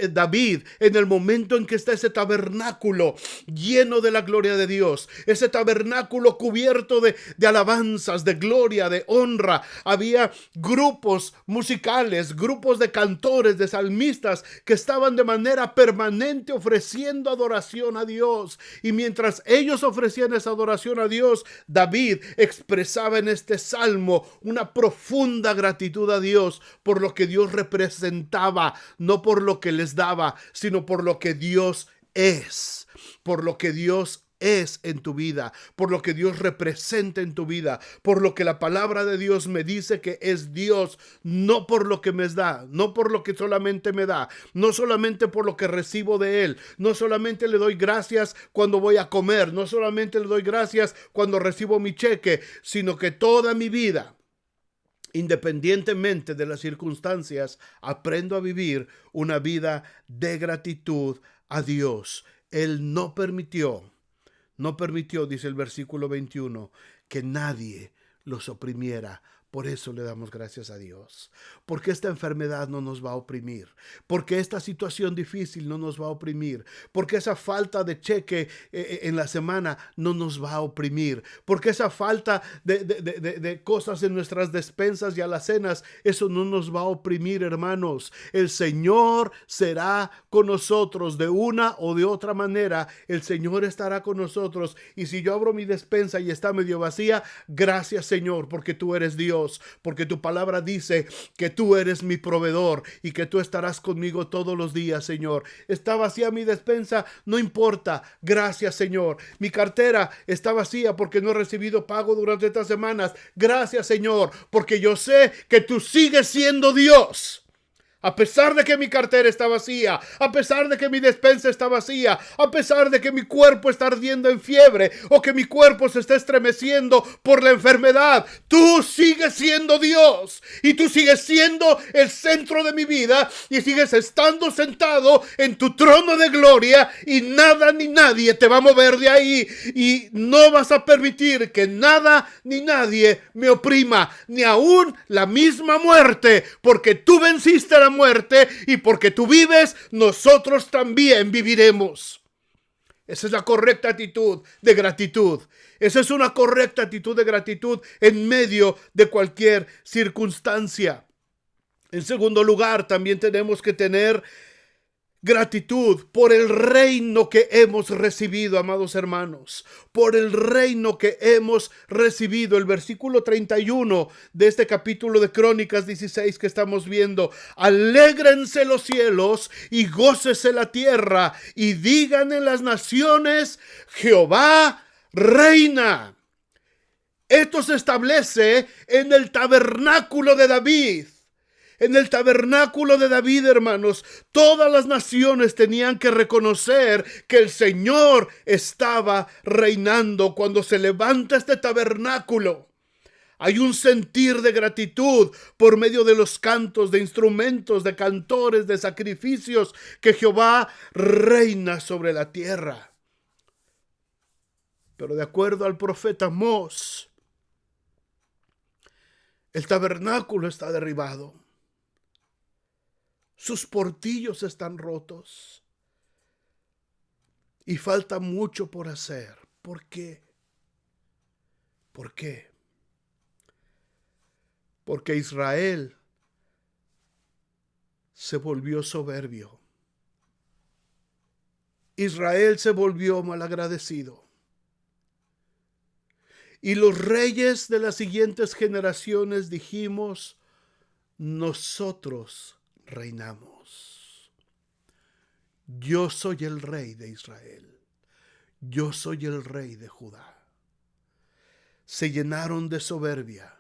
David en el momento en que está ese tabernáculo lleno de la gloria de Dios, ese tabernáculo cubierto de alabanzas, de gloria, de honra. Había grupos musicales, grupos de cantores, de salmistas que estaban de manera permanente ofreciendo adoración a Dios. Y mientras ellos ofrecían esa adoración a Dios, David expresaba en este salmo una profunda gratitud a Dios por lo que Dios representaba, no por lo que les daba, sino por lo que Dios es, por lo que Dios es en tu vida, por lo que Dios representa en tu vida, por lo que la palabra de Dios me dice que es Dios, no por lo que me da, no por lo que solamente me da, no solamente por lo que recibo de Él, no solamente le doy gracias cuando voy a comer, no solamente le doy gracias cuando recibo mi cheque, sino que toda mi vida, independientemente de las circunstancias, aprendo a vivir una vida de gratitud a Dios. Él no permitió, dice el versículo 21, que nadie los oprimiera. Por eso le damos gracias a Dios. Porque esta enfermedad no nos va a oprimir. Porque esta situación difícil no nos va a oprimir. Porque esa falta de cheque en la semana no nos va a oprimir. Porque esa falta de cosas en nuestras despensas y alacenas, eso no nos va a oprimir, hermanos. El Señor será con nosotros de una o de otra manera. El Señor estará con nosotros. Y si yo abro mi despensa y está medio vacía, gracias, Señor, porque tú eres Dios. Porque tu palabra dice que tú eres mi proveedor y que tú estarás conmigo todos los días, Señor. Está vacía mi despensa, no importa. Gracias, Señor. Mi cartera está vacía porque no he recibido pago durante estas semanas. Gracias, Señor, porque yo sé que tú sigues siendo Dios. A pesar de que mi cartera está vacía, a pesar de que mi despensa está vacía, a pesar de que mi cuerpo está ardiendo en fiebre o que mi cuerpo se está estremeciendo por la enfermedad, tú sigues siendo Dios y tú sigues siendo el centro de mi vida y sigues estando sentado en tu trono de gloria y nada ni nadie te va a mover de ahí y no vas a permitir que nada ni nadie me oprima, ni aún la misma muerte, porque tú venciste la muerte y porque tú vives, nosotros también viviremos. Esa es la correcta actitud de gratitud. Esa es una correcta actitud de gratitud en medio de cualquier circunstancia. En segundo lugar, también tenemos que tener gratitud por el reino que hemos recibido, amados hermanos, por el reino que hemos recibido. El versículo 31 de este capítulo de Crónicas 16 que estamos viendo: alégrense los cielos y gócese la tierra y digan en las naciones, Jehová reina. Esto se establece en el tabernáculo de David. En el tabernáculo de David, hermanos, todas las naciones tenían que reconocer que el Señor estaba reinando. Cuando se levanta este tabernáculo, hay un sentir de gratitud por medio de los cantos, de instrumentos, de cantores, de sacrificios, que Jehová reina sobre la tierra. Pero de acuerdo al profeta Amós, el tabernáculo está derribado. Sus portillos están rotos y falta mucho por hacer. ¿Por qué? ¿Por qué? Porque Israel se volvió soberbio. Israel se volvió malagradecido. Y los reyes de las siguientes generaciones dijimos, nosotros reinamos. Yo soy el rey de Israel. Yo soy el rey de Judá. Se llenaron de soberbia.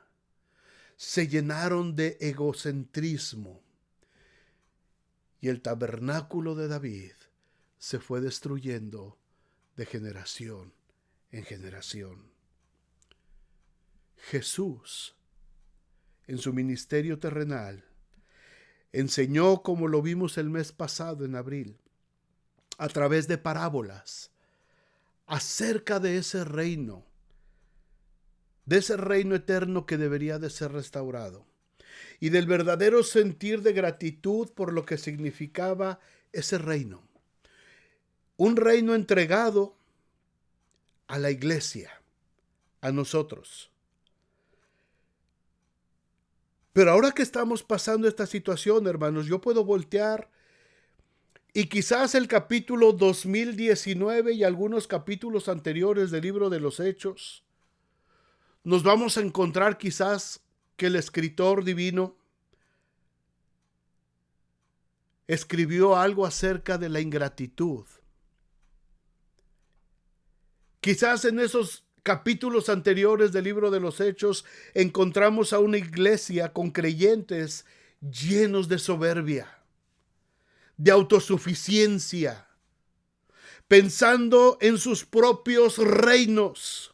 Se llenaron de egocentrismo. Y el tabernáculo de David se fue destruyendo de generación en generación. Jesús, en su ministerio terrenal, enseñó, como lo vimos el mes pasado en abril, a través de parábolas, acerca de ese reino de ese reino eterno que debería de ser restaurado y del verdadero sentir de gratitud por lo que significaba ese reino. Un reino entregado a la iglesia, a nosotros. Pero ahora que estamos pasando esta situación, hermanos, yo puedo voltear y quizás el capítulo 2019 y algunos capítulos anteriores del libro de los Hechos, nos vamos a encontrar quizás que el escritor divino escribió algo acerca de la ingratitud. Quizás en esos capítulos anteriores del libro de los Hechos encontramos a una iglesia con creyentes llenos de soberbia, de autosuficiencia, pensando en sus propios reinos,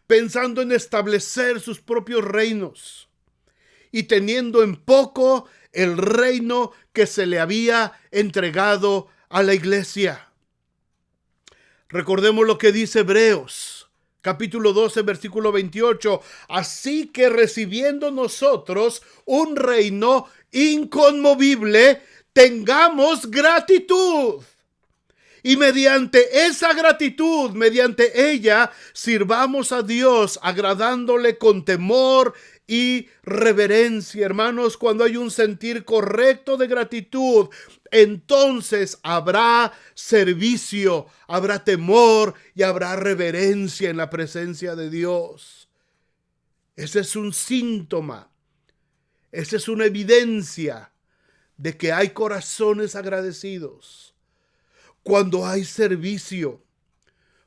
pensando en establecer sus propios reinos y teniendo en poco el reino que se le había entregado a la iglesia. Recordemos lo que dice Hebreos, capítulo 12, versículo 28. Así que recibiendo nosotros un reino inconmovible, tengamos gratitud. Y mediante esa gratitud, mediante ella, sirvamos a Dios, agradándole con temor y reverencia. Hermanos, cuando hay un sentir correcto de gratitud, entonces habrá servicio, habrá temor y habrá reverencia en la presencia de Dios. Ese es un síntoma, esa es una evidencia de que hay corazones agradecidos. Cuando hay servicio,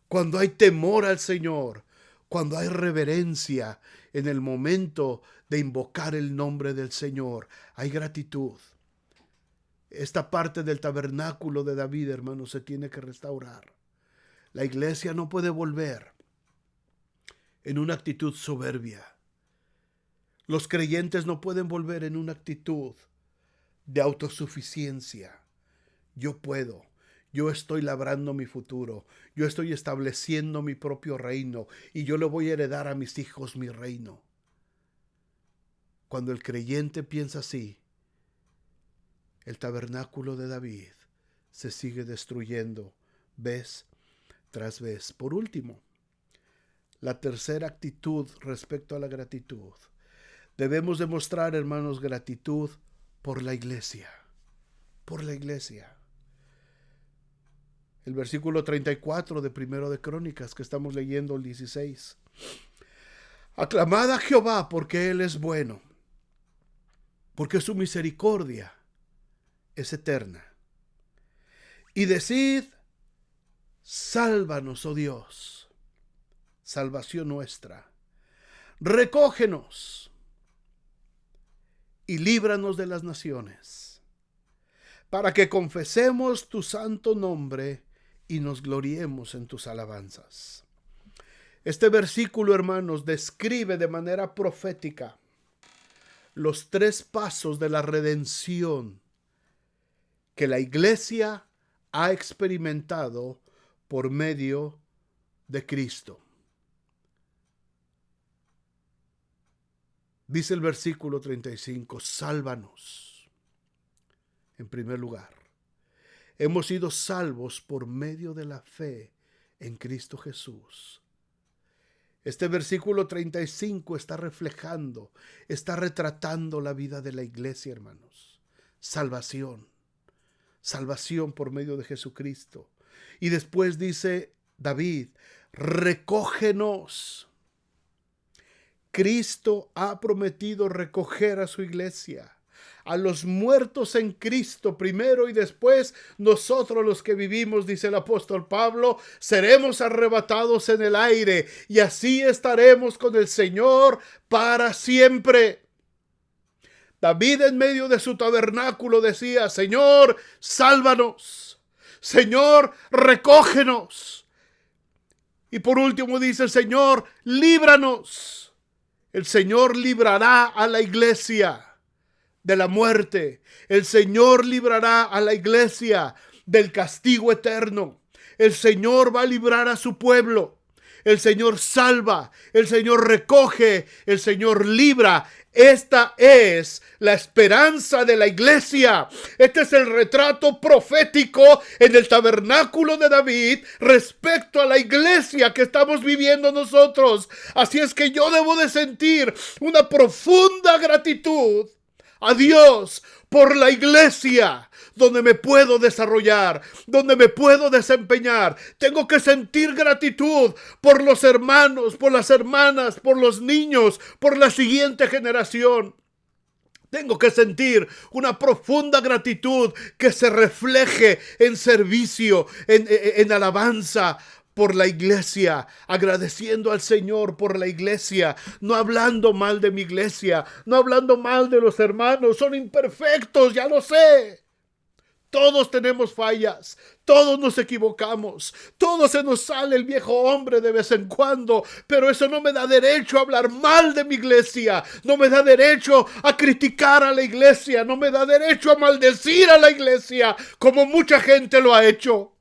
cuando hay temor al Señor, cuando hay reverencia en el momento de invocar el nombre del Señor, hay gratitud. Esta parte del tabernáculo de David, hermanos, se tiene que restaurar. La iglesia no puede volver en una actitud soberbia. Los creyentes no pueden volver en una actitud de autosuficiencia. Yo puedo. Yo estoy labrando mi futuro. Yo estoy estableciendo mi propio reino y yo le voy a heredar a mis hijos mi reino. Cuando el creyente piensa así, el tabernáculo de David se sigue destruyendo vez tras vez. Por último, la tercera actitud respecto a la gratitud. Debemos demostrar, hermanos, gratitud por la iglesia. Por la iglesia. El versículo 34 de Primero de Crónicas, que estamos leyendo el 16. Aclamad a Jehová porque Él es bueno, porque su misericordia es eterna. Y decid, sálvanos, oh Dios, salvación nuestra. Recógenos y líbranos de las naciones, para que confesemos tu santo nombre y nos gloriemos en tus alabanzas. Este versículo, hermanos, describe de manera profética los 3 pasos de la redención que la iglesia ha experimentado por medio de Cristo. Dice el versículo 35, sálvanos. En primer lugar, hemos sido salvos por medio de la fe en Cristo Jesús. Este versículo 35 está reflejando, está retratando la vida de la iglesia, hermanos. Salvación. Salvación por medio de Jesucristo. Y después dice David, recógenos. Cristo ha prometido recoger a su iglesia, a los muertos en Cristo primero y después nosotros los que vivimos, dice el apóstol Pablo, seremos arrebatados en el aire y así estaremos con el Señor para siempre. David en medio de su tabernáculo decía, Señor, sálvanos. Señor, recógenos. Y por último dice, Señor, líbranos. El Señor librará a la iglesia de la muerte. El Señor librará a la iglesia del castigo eterno. El Señor va a librar a su pueblo. el Señor salva, el Señor recoge, el Señor libra. Esta es la esperanza de la iglesia. Este es el retrato profético en el tabernáculo de David respecto a la iglesia que estamos viviendo nosotros. Así es que yo debo de sentir una profunda gratitud a Dios por la iglesia donde me puedo desarrollar, donde me puedo desempeñar. Tengo que sentir gratitud por los hermanos, por las hermanas, por los niños, por la siguiente generación. Tengo que sentir una profunda gratitud que se refleje en servicio, en alabanza por la iglesia, agradeciendo al Señor por la iglesia, no hablando mal de mi iglesia, no hablando mal de los hermanos. Son imperfectos, ya lo sé. Todos tenemos fallas, todos nos equivocamos, todos se nos sale el viejo hombre de vez en cuando, pero eso no me da derecho a hablar mal de mi iglesia, no me da derecho a criticar a la iglesia, no me da derecho a maldecir a la iglesia, como mucha gente lo ha hecho.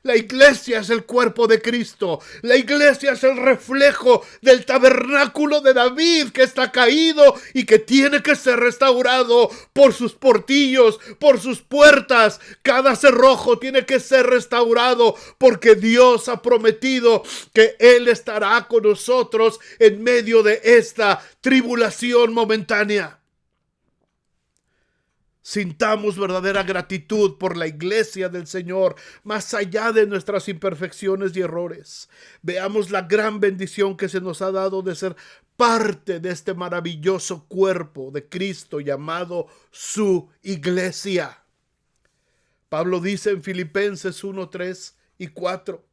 La iglesia es el cuerpo de Cristo. La iglesia es el reflejo del tabernáculo de David que está caído y que tiene que ser restaurado por sus portillos, por sus puertas. Cada cerrojo tiene que ser restaurado porque Dios ha prometido que Él estará con nosotros en medio de esta tribulación momentánea. Sintamos verdadera gratitud por la iglesia del Señor, más allá de nuestras imperfecciones y errores. Veamos la gran bendición que se nos ha dado de ser parte de este maravilloso cuerpo de Cristo llamado su iglesia. Pablo dice en Filipenses 1, 3 y 4,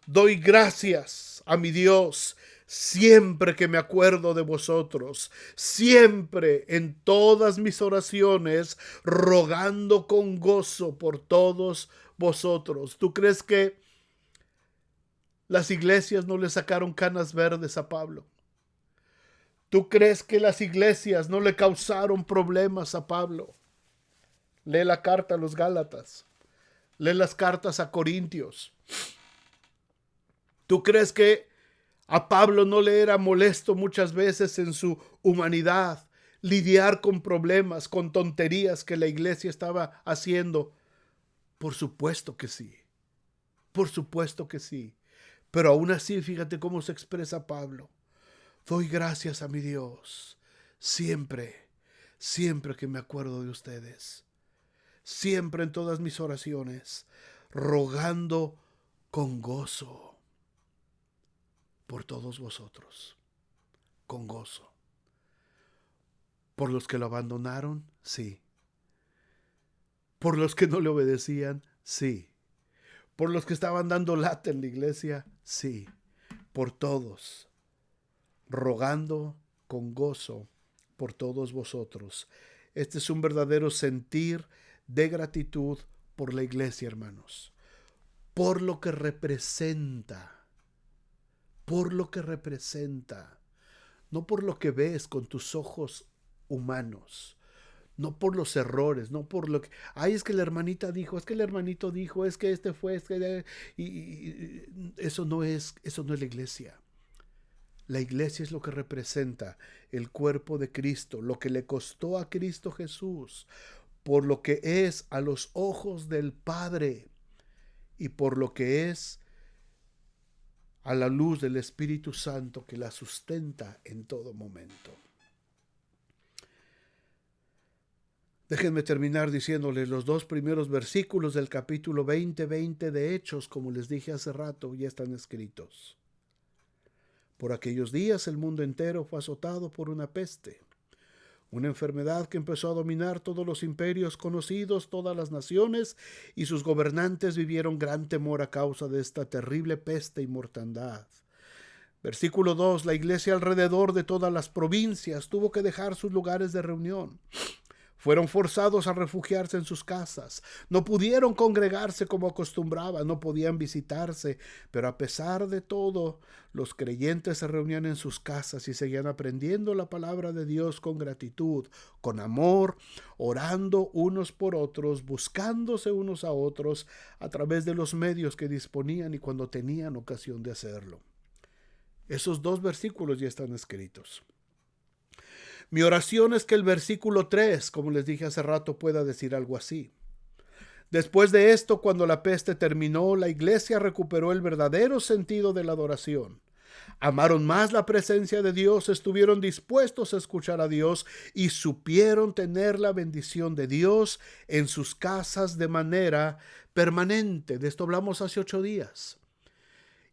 doy gracias a mi Dios siempre que me acuerdo de vosotros, siempre en todas mis oraciones, rogando con gozo por todos vosotros. ¿Tú crees que las iglesias no le sacaron canas verdes a Pablo? ¿Tú crees que las iglesias no le causaron problemas a Pablo? Lee la carta a los Gálatas, lee las cartas a Corintios. ¿Tú crees que a Pablo no le era molesto muchas veces en su humanidad lidiar con problemas, con tonterías que la iglesia estaba haciendo? Por supuesto que sí. Por supuesto que sí. Pero aún así, fíjate cómo se expresa Pablo. Doy gracias a mi Dios siempre, siempre que me acuerdo de ustedes. Siempre en todas mis oraciones, rogando con gozo por todos vosotros, con gozo. Por los que lo abandonaron, sí. Por los que no le obedecían, sí. Por los que estaban dando lata en la iglesia, sí. Por todos, rogando con gozo por todos vosotros. Este es un verdadero sentir de gratitud por la iglesia, hermanos. Por lo que representa. Por lo que representa, no por lo que ves con tus ojos humanos, no por los errores, no por lo que, ay, es que la hermanita dijo, es que el hermanito dijo, es que este fue, es que, eso no es la iglesia. La iglesia es lo que representa el cuerpo de Cristo, lo que le costó a Cristo Jesús, por lo que es a los ojos del Padre y por lo que es a la luz del Espíritu Santo que la sustenta en todo momento. Déjenme terminar diciéndoles los 2 primeros versículos del capítulo 20 de Hechos, como les dije hace rato, ya están escritos. Por aquellos días el mundo entero fue azotado por una peste, una enfermedad que empezó a dominar todos los imperios conocidos, todas las naciones, y sus gobernantes vivieron gran temor a causa de esta terrible peste y mortandad. Versículo 2, la iglesia alrededor de todas las provincias tuvo que dejar sus lugares de reunión. Fueron forzados a refugiarse en sus casas. No pudieron congregarse como acostumbraban, no podían visitarse, pero a pesar de todo, los creyentes se reunían en sus casas y seguían aprendiendo la palabra de Dios con gratitud, con amor, orando unos por otros, buscándose unos a otros a través de los medios que disponían y cuando tenían ocasión de hacerlo. Esos 2 versículos ya están escritos. Mi oración es que el versículo 3, como les dije hace rato, pueda decir algo así. Después de esto, cuando la peste terminó, la iglesia recuperó el verdadero sentido de la adoración. Amaron más la presencia de Dios, estuvieron dispuestos a escuchar a Dios y supieron tener la bendición de Dios en sus casas de manera permanente. De esto hablamos hace 8 días.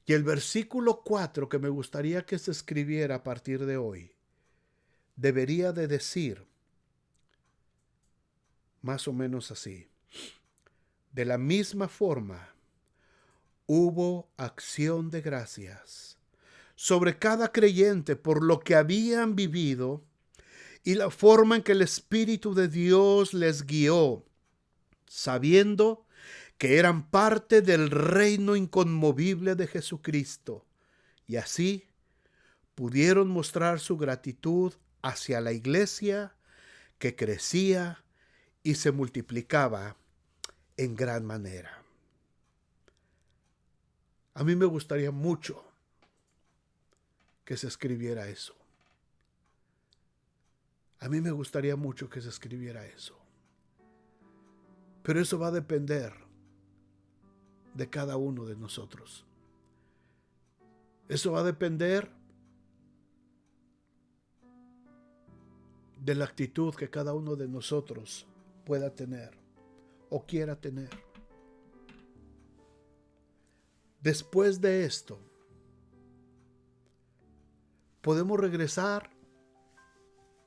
Y el versículo 4 que me gustaría que se escribiera a partir de hoy, debería de decir más o menos así: de la misma forma, hubo acción de gracias sobre cada creyente por lo que habían vivido y la forma en que el Espíritu de Dios les guió, sabiendo que eran parte del reino inconmovible de Jesucristo, y así pudieron mostrar su gratitud hacia la iglesia que crecía y se multiplicaba en gran manera. A mí me gustaría mucho que se escribiera eso. A mí me gustaría mucho que se escribiera eso. Pero eso va a depender de cada uno de nosotros. Eso va a depender de la actitud que cada uno de nosotros pueda tener o quiera tener. Después de esto, podemos regresar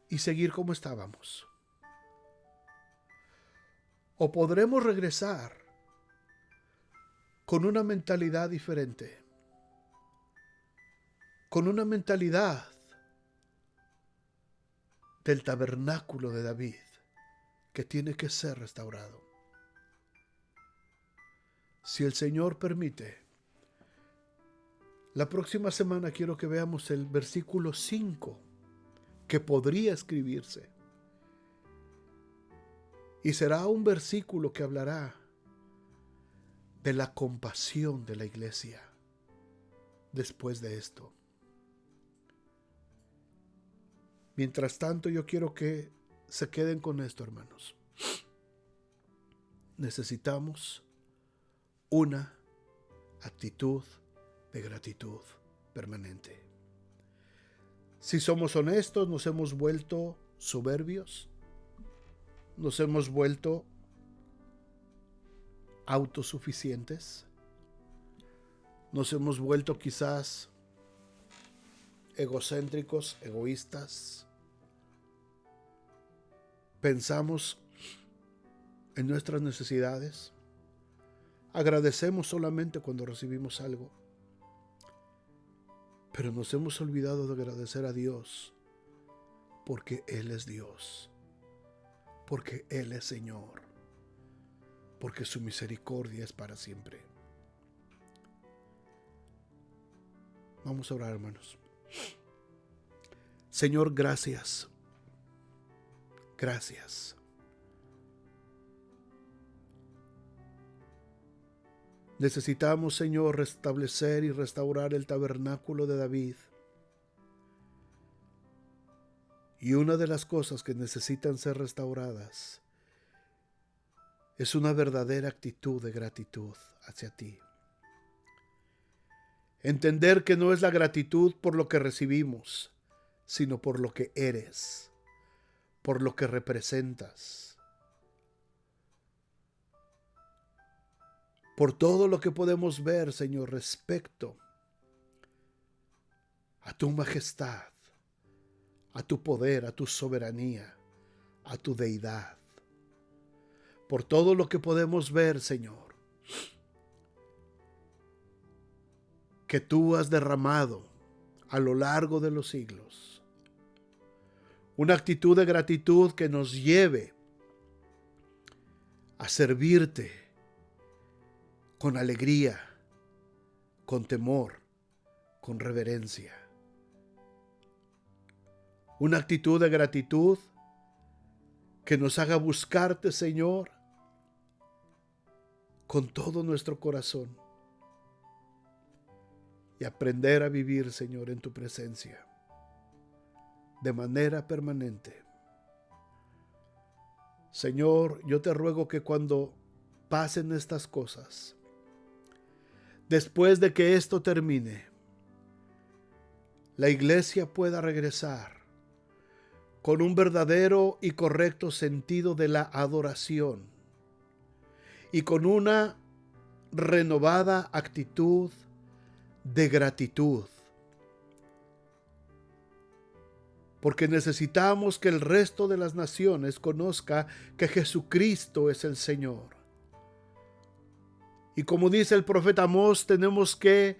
y seguir como estábamos. O podremos regresar con una mentalidad diferente, con una mentalidad del tabernáculo de David, que tiene que ser restaurado. Si el Señor permite, la próxima semana quiero que veamos el versículo 5, que podría escribirse. Y será un versículo que hablará de la compasión de la iglesia después de esto. Mientras tanto, yo quiero que se queden con esto, hermanos. Necesitamos una actitud de gratitud permanente. Si somos honestos, nos hemos vuelto soberbios, nos hemos vuelto autosuficientes, nos hemos vuelto quizás egocéntricos, egoístas. Pensamos en nuestras necesidades, agradecemos solamente cuando recibimos algo, pero nos hemos olvidado de agradecer a Dios porque Él es Dios, porque Él es Señor, porque su misericordia es para siempre. Vamos a orar, hermanos. Señor, gracias. Gracias. Necesitamos, Señor, restablecer y restaurar el tabernáculo de David. Y una de las cosas que necesitan ser restauradas es una verdadera actitud de gratitud hacia ti. Entender que no es la gratitud por lo que recibimos, sino por lo que eres, por lo que representas, por todo lo que podemos ver, Señor, respecto a tu majestad, a tu poder, a tu soberanía, a tu deidad, por todo lo que podemos ver, Señor, que tú has derramado a lo largo de los siglos. Una actitud de gratitud que nos lleve a servirte con alegría, con temor, con reverencia. Una actitud de gratitud que nos haga buscarte, Señor, con todo nuestro corazón y aprender a vivir, Señor, en tu presencia de manera permanente. Señor, yo te ruego que cuando pasen estas cosas, después de que esto termine, la iglesia pueda regresar con un verdadero y correcto sentido de la adoración y con una renovada actitud de gratitud. Porque necesitamos que el resto de las naciones conozca que Jesucristo es el Señor. Y como dice el profeta Amós, tenemos que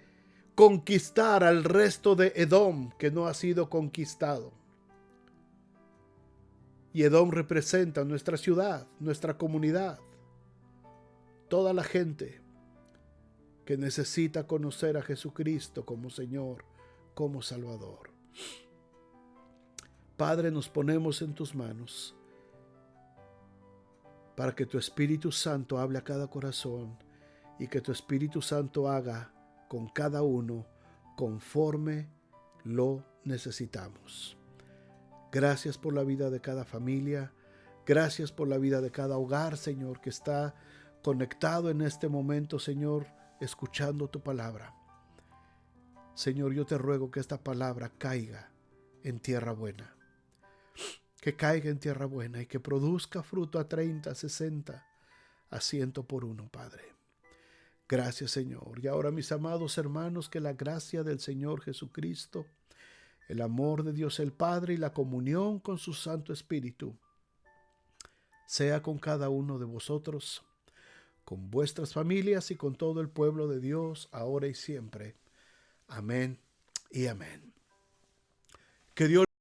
conquistar al resto de Edom que no ha sido conquistado. Y Edom representa nuestra ciudad, nuestra comunidad, toda la gente que necesita conocer a Jesucristo como Señor, como Salvador. Padre, nos ponemos en tus manos para que tu Espíritu Santo hable a cada corazón y que tu Espíritu Santo haga con cada uno conforme lo necesitamos. Gracias por la vida de cada familia. Gracias por la vida de cada hogar, Señor, que está conectado en este momento, Señor, escuchando tu palabra. Señor, yo te ruego que esta palabra caiga en tierra buena. Que caiga en tierra buena y que produzca fruto a 30, 60, a 100 por uno, Padre. Gracias, Señor. Y ahora, mis amados hermanos, que la gracia del Señor Jesucristo, el amor de Dios el Padre y la comunión con su Santo Espíritu sea con cada uno de vosotros, con vuestras familias y con todo el pueblo de Dios, ahora y siempre. Amén y amén. Que Dios